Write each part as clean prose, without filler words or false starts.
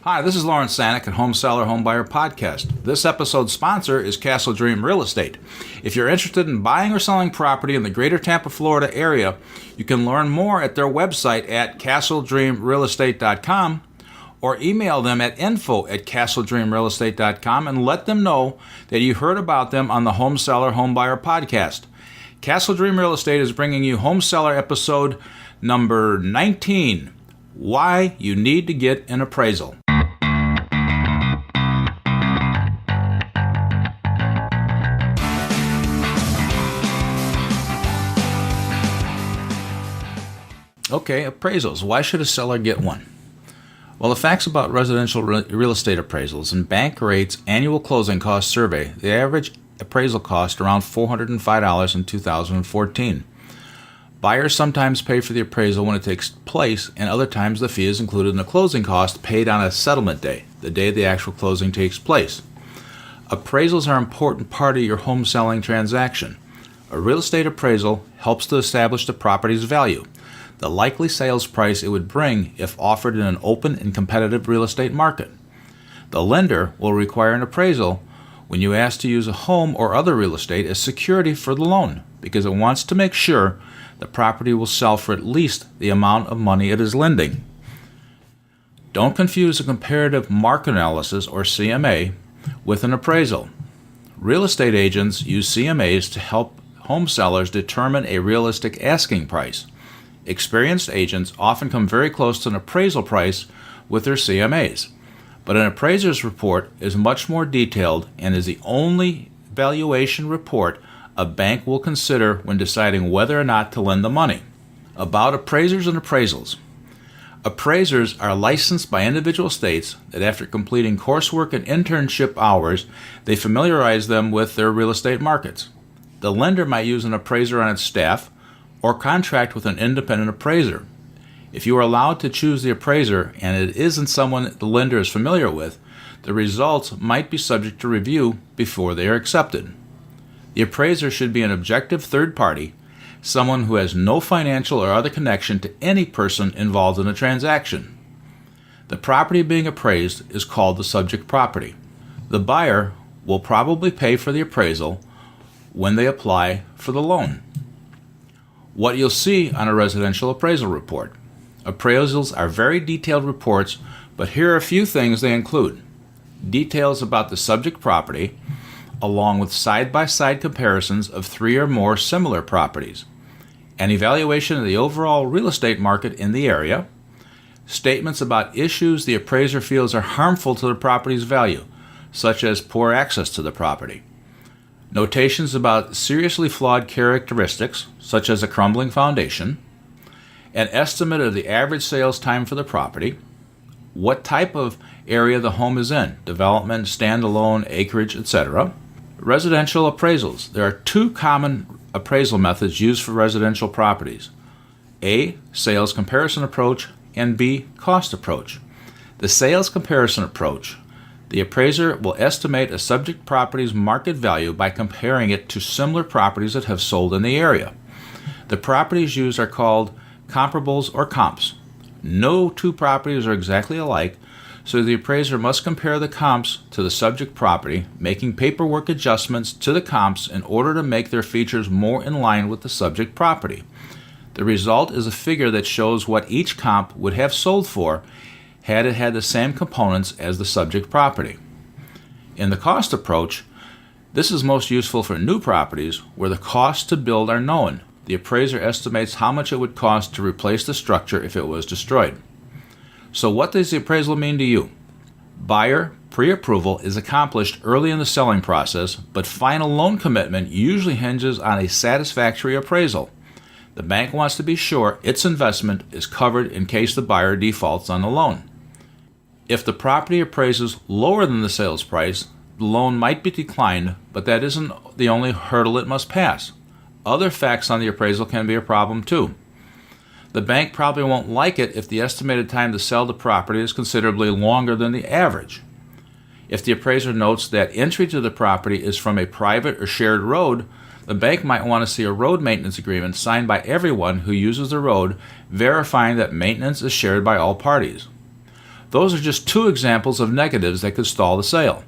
Hi, this is Lawrence Sanek at Home Seller Home Buyer Podcast. This episode's sponsor is Castle Dream Real Estate. If you're interested in buying or selling property in the greater Tampa, Florida area, you can learn more at their website at castledreamrealestate.com or email them at info@castledreamrealestate.com and let them know that you heard about them on the Home Seller Home Buyer Podcast. Castle Dream Real Estate is bringing you Home Seller episode number 19, Why You Need to Get an Appraisal. Okay, appraisals. Why should a seller get one? Well, the facts about residential real estate appraisals in Bankrate's annual closing cost survey, the average appraisal cost around $405 in 2014. Buyers sometimes pay for the appraisal when it takes place, and other times the fee is included in the closing cost paid on a settlement day, the day the actual closing takes place. Appraisals are an important part of your home selling transaction. A real estate appraisal helps to establish the property's value, the likely sales price it would bring if offered in an open and competitive real estate market. The lender will require an appraisal when you ask to use a home or other real estate as security for the loan, because it wants to make sure the property will sell for at least the amount of money it is lending. Don't confuse a comparative market analysis, or CMA, with an appraisal. Real estate agents use CMAs to help home sellers determine a realistic asking price. Experienced agents often come very close to an appraisal price with their CMAs, but an appraiser's report is much more detailed and is the only valuation report a bank will consider when deciding whether or not to lend the money. About appraisers and appraisals. Appraisers are licensed by individual states that after completing coursework and internship hours, they familiarize them with their real estate markets. The lender might use an appraiser on its staff or contract with an independent appraiser. If you are allowed to choose the appraiser and it isn't someone the lender is familiar with, the results might be subject to review before they are accepted. The appraiser should be an objective third party, someone who has no financial or other connection to any person involved in a transaction. The property being appraised is called the subject property. The buyer will probably pay for the appraisal when they apply for the loan. What you'll see on a residential appraisal report. Appraisals are very detailed reports, but here are a few things they include. Details about the subject property, along with side-by-side comparisons of 3 or more similar properties. An evaluation of the overall real estate market in the area. Statements about issues the appraiser feels are harmful to the property's value, such as poor access to the property. Notations about seriously flawed characteristics, such as a crumbling foundation, an estimate of the average sales time for the property, what type of area the home is in, development, standalone, acreage, etc. Residential appraisals. There are 2 common appraisal methods used for residential properties. A, sales comparison approach, and B, cost approach. The sales comparison approach. The appraiser will estimate a subject property's market value by comparing it to similar properties that have sold in the area. The properties used are called comparables or comps. No 2 properties are exactly alike, so the appraiser must compare the comps to the subject property, making paperwork adjustments to the comps in order to make their features more in line with the subject property. The result is a figure that shows what each comp would have sold for had it had the same components as the subject property. In the cost approach, this is most useful for new properties where the costs to build are known. The appraiser estimates how much it would cost to replace the structure if it was destroyed. So what does the appraisal mean to you? Buyer pre-approval is accomplished early in the selling process, but final loan commitment usually hinges on a satisfactory appraisal. The bank wants to be sure its investment is covered in case the buyer defaults on the loan. If the property appraises lower than the sales price, the loan might be declined, but that isn't the only hurdle it must pass. Other facts on the appraisal can be a problem too. The bank probably won't like it if the estimated time to sell the property is considerably longer than the average. If the appraiser notes that entry to the property is from a private or shared road, the bank might want to see a road maintenance agreement signed by everyone who uses the road, verifying that maintenance is shared by all parties. Those are just two examples of negatives that could stall the sale.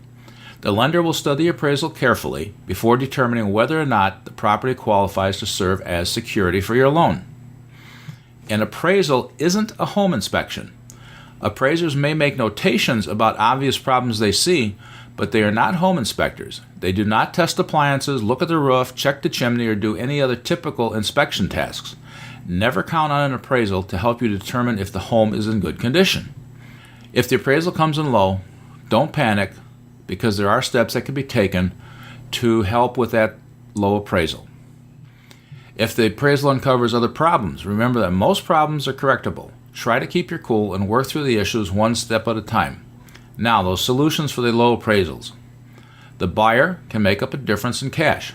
The lender will study the appraisal carefully before determining whether or not the property qualifies to serve as security for your loan. An appraisal isn't a home inspection. Appraisers may make notations about obvious problems they see, but they are not home inspectors. They do not test appliances, look at the roof, check the chimney, or do any other typical inspection tasks. Never count on an appraisal to help you determine if the home is in good condition. If the appraisal comes in low, don't panic, because there are steps that can be taken to help with that low appraisal. If the appraisal uncovers other problems, remember that most problems are correctable. Try to keep your cool and work through the issues one step at a time. Now, those solutions for the low appraisals. The buyer can make up a difference in cash.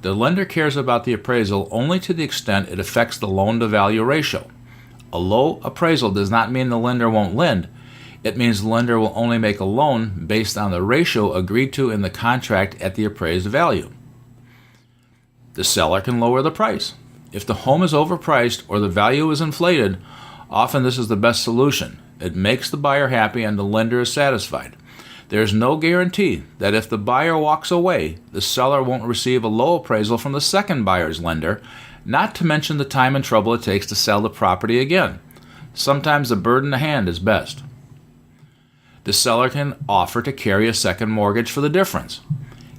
The lender cares about the appraisal only to the extent it affects the loan-to-value ratio. A low appraisal does not mean the lender won't lend. It means the lender will only make a loan based on the ratio agreed to in the contract at the appraised value. The seller can lower the price. If the home is overpriced or the value is inflated, often this is the best solution. It makes the buyer happy and the lender is satisfied. There is no guarantee that if the buyer walks away, the seller won't receive a low appraisal from the second buyer's lender, not to mention the time and trouble it takes to sell the property again. Sometimes the bird in the hand is best. The seller can offer to carry a second mortgage for the difference.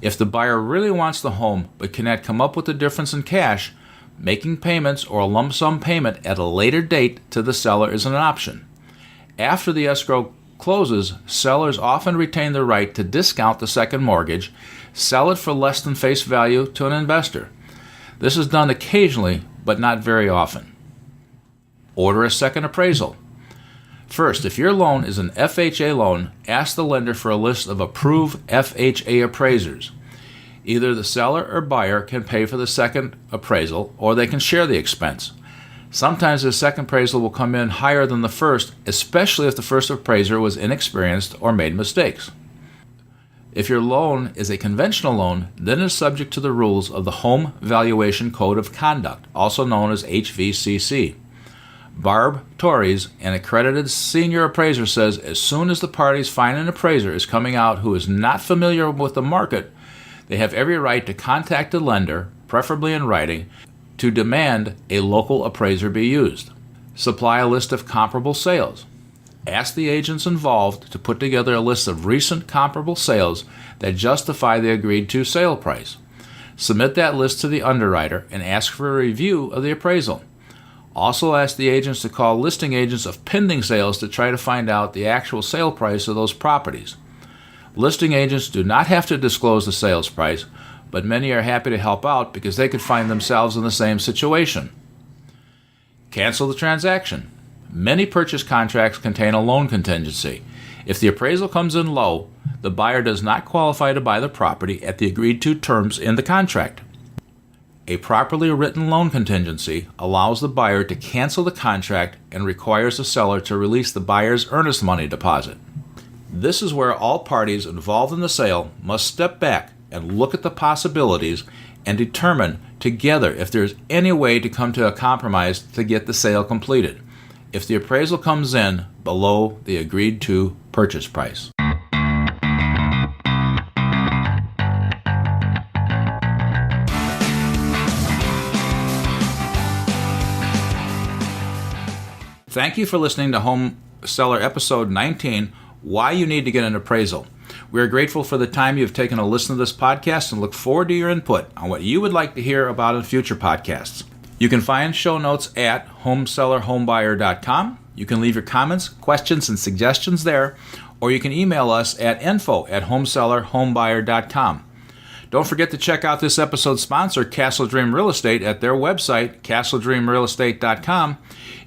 If the buyer really wants the home but cannot come up with the difference in cash, making payments or a lump sum payment at a later date to the seller is an option. After the escrow closes, sellers often retain the right to discount the second mortgage, sell it for less than face value to an investor. This is done occasionally, but not very often. Order a second appraisal. First, if your loan is an FHA loan, ask the lender for a list of approved FHA appraisers. Either the seller or buyer can pay for the second appraisal, or they can share the expense. Sometimes the second appraisal will come in higher than the first, especially if the first appraiser was inexperienced or made mistakes. If your loan is a conventional loan, then it is subject to the rules of the Home Valuation Code of Conduct, also known as HVCC. Barb Torres, an accredited senior appraiser, says as soon as the parties find an appraiser is coming out who is not familiar with the market, they have every right to contact the lender, preferably in writing, to demand a local appraiser be used. Supply a list of comparable sales. Ask the agents involved to put together a list of recent comparable sales that justify the agreed-to sale price. Submit that list to the underwriter and ask for a review of the appraisal. Also ask the agents to call listing agents of pending sales to try to find out the actual sale price of those properties. Listing agents do not have to disclose the sales price, but many are happy to help out because they could find themselves in the same situation. Cancel the transaction. Many purchase contracts contain a loan contingency. If the appraisal comes in low, the buyer does not qualify to buy the property at the agreed-to terms in the contract. A properly written loan contingency allows the buyer to cancel the contract and requires the seller to release the buyer's earnest money deposit. This is where all parties involved in the sale must step back and look at the possibilities and determine together if there is any way to come to a compromise to get the sale completed, if the appraisal comes in below the agreed-to purchase price. Thank you for listening to Home Seller Episode 19, Why You Need to Get an Appraisal. We are grateful for the time you've taken to listen to this podcast and look forward to your input on what you would like to hear about in future podcasts. You can find show notes at homesellerhomebuyer.com. You can leave your comments, questions, and suggestions there, or you can email us at info@homesellerhomebuyer.com. Don't forget to check out this episode's sponsor, Castle Dream Real Estate, at their website, castledreamrealestate.com,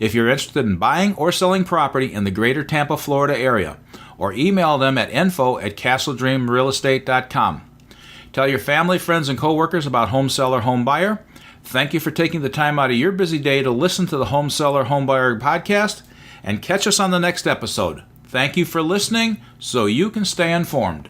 if you're interested in buying or selling property in the greater Tampa, Florida area, or email them at info@castledreamrealestate.com. Tell your family, friends, and coworkers about Home Seller Home Buyer. Thank you for taking the time out of your busy day to listen to the Home Seller Home Buyer podcast, and catch us on the next episode. Thank you for listening so you can stay informed.